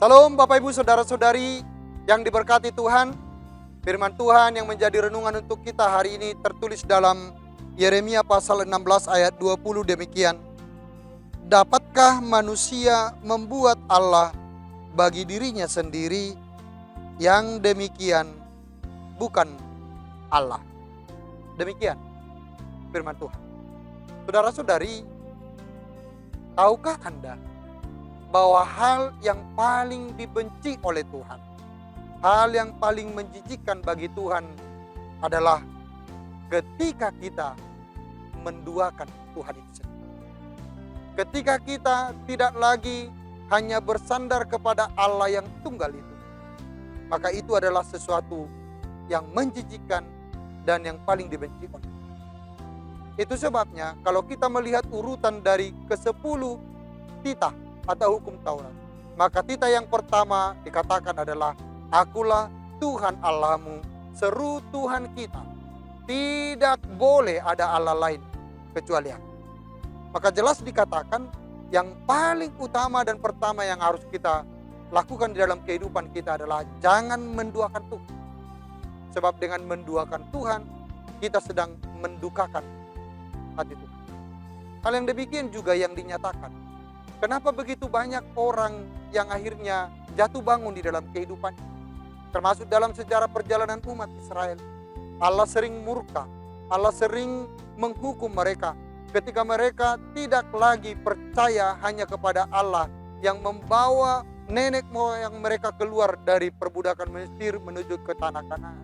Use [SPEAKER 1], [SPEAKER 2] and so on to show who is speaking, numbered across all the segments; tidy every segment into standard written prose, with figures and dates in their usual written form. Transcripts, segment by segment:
[SPEAKER 1] Salam Bapak Ibu Saudara-saudari yang diberkati Tuhan. Firman Tuhan yang menjadi renungan untuk kita hari ini tertulis dalam Yeremia pasal 16 ayat 20 demikian. Dapatkah manusia membuat Allah bagi dirinya sendiri? Yang demikian bukan Allah. Demikian firman Tuhan. Saudara-saudari, tahukah Anda bahwa hal yang paling dibenci oleh Tuhan, hal yang paling menjijikkan bagi Tuhan adalah ketika kita menduakan Tuhan itu sendiri. Ketika kita tidak lagi hanya bersandar kepada Allah yang tunggal itu, maka itu adalah sesuatu yang menjijikkan dan yang paling dibenci oleh Tuhan. Itu sebabnya kalau kita melihat urutan dari ke-10 titah atau hukum Taurat, maka titah yang pertama dikatakan adalah Akulah Tuhan Allahmu, seru Tuhan kita. Tidak boleh ada Allah lain kecuali Aku. Maka jelas dikatakan yang paling utama dan pertama yang harus kita lakukan di dalam kehidupan kita adalah jangan menduakan Tuhan. Sebab dengan menduakan Tuhan, kita sedang mendukakan hati Tuhan. Hal yang demikian juga yang dinyatakan. Kenapa begitu banyak orang yang akhirnya jatuh bangun di dalam kehidupan? Termasuk dalam sejarah perjalanan umat Israel. Allah sering murka, Allah sering menghukum mereka ketika mereka tidak lagi percaya hanya kepada Allah yang membawa nenek moyang mereka keluar dari perbudakan Mesir menuju ke tanah Kanaan.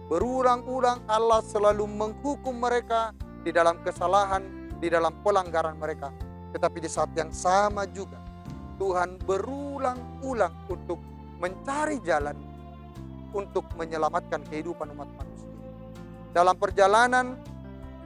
[SPEAKER 1] Berulang-ulang Allah selalu menghukum mereka di dalam kesalahan, di dalam pelanggaran mereka. Tetapi di saat yang sama juga Tuhan berulang-ulang untuk mencari jalan untuk menyelamatkan kehidupan umat manusia. Dalam perjalanan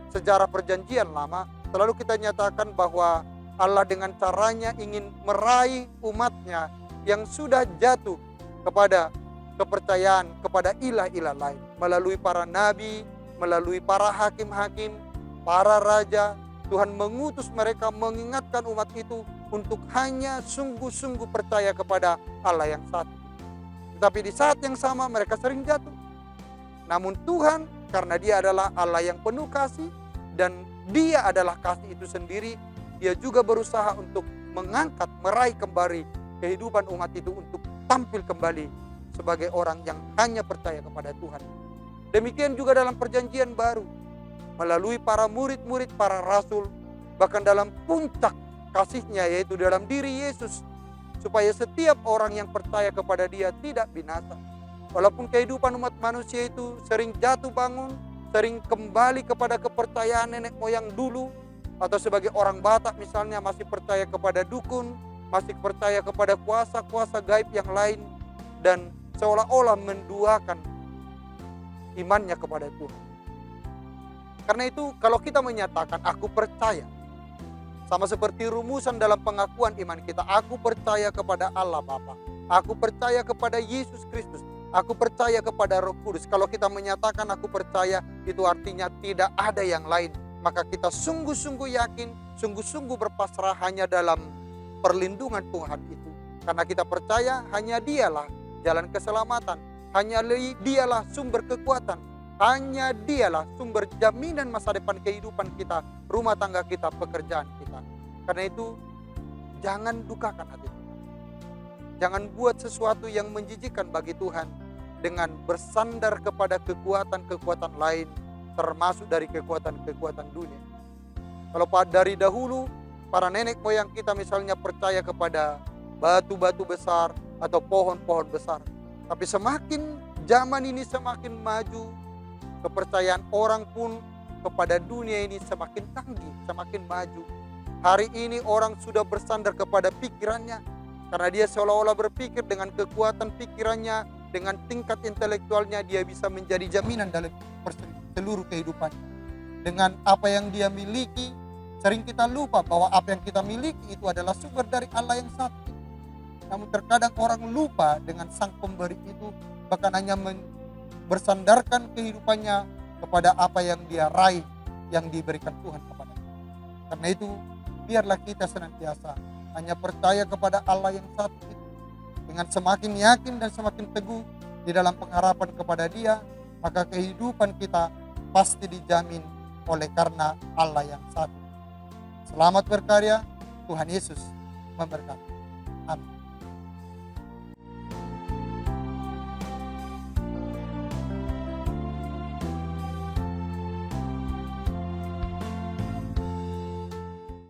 [SPEAKER 1] sejarah perjanjian lama selalu kita nyatakan bahwa Allah dengan caranya ingin meraih umatnya yang sudah jatuh kepada kepercayaan kepada ilah-ilah lain. Melalui para nabi, melalui para hakim-hakim, para raja, Tuhan mengutus mereka mengingatkan umat itu untuk hanya sungguh-sungguh percaya kepada Allah yang satu. Tetapi di saat yang sama mereka sering jatuh. Namun Tuhan karena Dia adalah Allah yang penuh kasih dan Dia adalah kasih itu sendiri, Dia juga berusaha untuk mengangkat, meraih kembali kehidupan umat itu untuk tampil kembali sebagai orang yang hanya percaya kepada Tuhan. Demikian juga dalam perjanjian baru. Melalui para murid-murid, para rasul, bahkan dalam puncak kasihnya yaitu dalam diri Yesus, supaya setiap orang yang percaya kepada Dia tidak binasa. Walaupun kehidupan umat manusia itu sering jatuh bangun, sering kembali kepada kepercayaan nenek moyang dulu, atau sebagai orang Batak misalnya masih percaya kepada dukun, masih percaya kepada kuasa-kuasa gaib yang lain, dan seolah-olah menduakan imannya kepada Tuhan. Karena itu kalau kita menyatakan aku percaya, sama seperti rumusan dalam pengakuan iman kita, aku percaya kepada Allah Bapa, aku percaya kepada Yesus Kristus, aku percaya kepada Roh Kudus. Kalau kita menyatakan aku percaya, itu artinya tidak ada yang lain. Maka kita sungguh-sungguh yakin, sungguh-sungguh berpasrah hanya dalam perlindungan Tuhan itu. Karena kita percaya hanya Dialah jalan keselamatan, hanya Dialah sumber kekuatan, hanya Dialah sumber jaminan masa depan kehidupan kita, rumah tangga kita, pekerjaan kita. Karena itu jangan dukakan hati Tuhan. Jangan buat sesuatu yang menjijikkan bagi Tuhan dengan bersandar kepada kekuatan-kekuatan lain, termasuk dari kekuatan-kekuatan dunia. Kalau dari dahulu para nenek moyang kita misalnya percaya kepada batu-batu besar atau pohon-pohon besar. Tapi semakin zaman ini semakin maju, kepercayaan orang pun kepada dunia ini semakin canggih, semakin maju. Hari ini orang sudah bersandar kepada pikirannya, karena dia seolah-olah berpikir dengan kekuatan pikirannya, dengan tingkat intelektualnya dia bisa menjadi jaminan dalam seluruh kehidupan. Dengan apa yang dia miliki, sering kita lupa bahwa apa yang kita miliki itu adalah sumber dari Allah yang satu. Namun terkadang orang lupa dengan sang pemberi itu, bahkan hanya bersandarkan kehidupannya kepada apa yang dia raih, yang diberikan Tuhan kepadanya. Karena itu biarlah kita senantiasa hanya percaya kepada Allah yang satu itu. Dengan semakin yakin dan semakin teguh di dalam pengharapan kepada Dia, maka kehidupan kita pasti dijamin oleh karena Allah yang satu. Selamat berkarya, Tuhan Yesus memberkati.